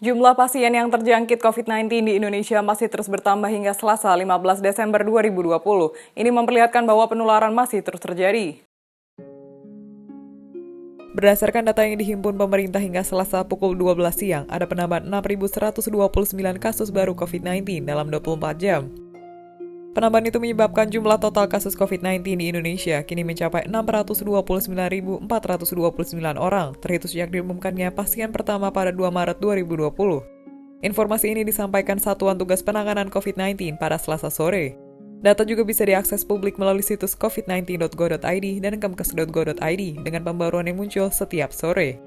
Jumlah pasien yang terjangkit COVID-19 di Indonesia masih terus bertambah hingga Selasa 15 Desember 2020. Ini memperlihatkan bahwa penularan masih terus terjadi. Berdasarkan data yang dihimpun pemerintah hingga Selasa pukul 12 siang, ada penambahan 6.129 kasus baru COVID-19 dalam 24 jam. Penambahan itu menyebabkan jumlah total kasus COVID-19 di Indonesia kini mencapai 629.429 orang, terhitung sejak diumumkannya pasien pertama pada 2 Maret 2020. Informasi ini disampaikan Satuan Tugas Penanganan COVID-19 pada Selasa sore. Data juga bisa diakses publik melalui situs covid19.go.id dan kemkes.go.id dengan pembaruan yang muncul setiap sore.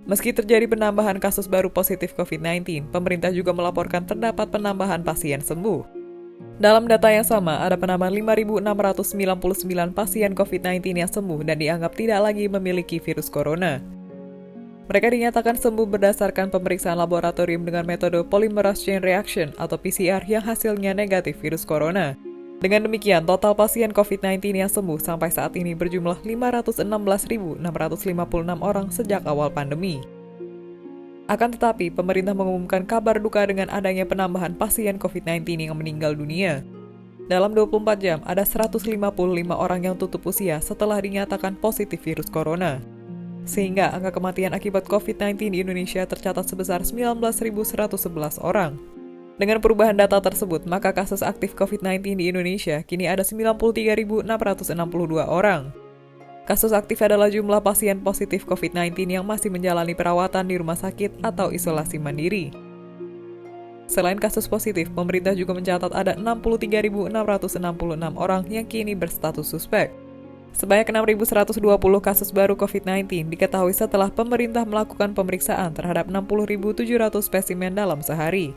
Meski terjadi penambahan kasus baru positif COVID-19, pemerintah juga melaporkan terdapat penambahan pasien sembuh. Dalam data yang sama, ada penambahan 5.699 pasien COVID-19 yang sembuh dan dianggap tidak lagi memiliki virus corona. Mereka dinyatakan sembuh berdasarkan pemeriksaan laboratorium dengan metode polymerase chain reaction atau PCR yang hasilnya negatif virus corona. Dengan demikian, total pasien COVID-19 yang sembuh sampai saat ini berjumlah 516.656 orang sejak awal pandemi. Akan tetapi, pemerintah mengumumkan kabar duka dengan adanya penambahan pasien COVID-19 yang meninggal dunia. Dalam 24 jam, ada 155 orang yang tutup usia setelah dinyatakan positif virus corona. Sehingga angka kematian akibat COVID-19 di Indonesia tercatat sebesar 19.111 orang. Dengan perubahan data tersebut, maka kasus aktif COVID-19 di Indonesia kini ada 93.662 orang. Kasus aktif adalah jumlah pasien positif COVID-19 yang masih menjalani perawatan di rumah sakit atau isolasi mandiri. Selain kasus positif, pemerintah juga mencatat ada 63.666 orang yang kini berstatus suspek. Sebanyak 6.120 kasus baru COVID-19 diketahui setelah pemerintah melakukan pemeriksaan terhadap 60.700 spesimen dalam sehari.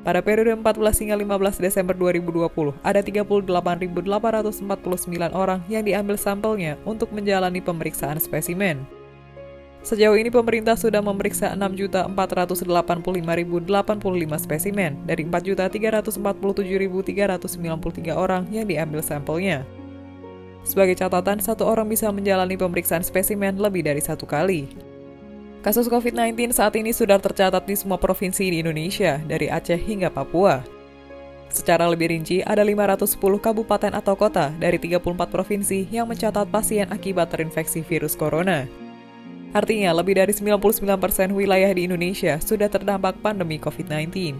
Pada periode 14 hingga 15 Desember 2020, ada 38.849 orang yang diambil sampelnya untuk menjalani pemeriksaan spesimen. Sejauh ini pemerintah sudah memeriksa 6.485.085 spesimen dari 4.347.393 orang yang diambil sampelnya. Sebagai catatan, satu orang bisa menjalani pemeriksaan spesimen lebih dari satu kali. Kasus COVID-19 saat ini sudah tercatat di semua provinsi di Indonesia, dari Aceh hingga Papua. Secara lebih rinci, ada 510 kabupaten atau kota dari 34 provinsi yang mencatat pasien akibat terinfeksi virus corona. Artinya, lebih dari 99% wilayah di Indonesia sudah terdampak pandemi COVID-19.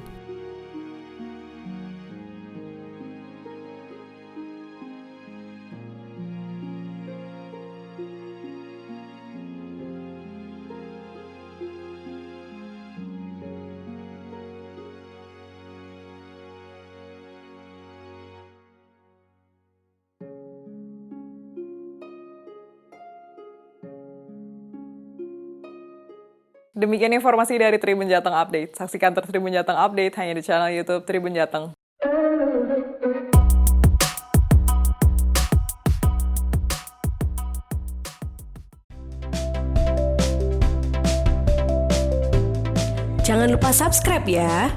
Demikian informasi dari Tribun Jateng Update. Saksikan terus Tribun Jateng Update hanya di channel YouTube Tribun Jateng. Jangan lupa subscribe ya.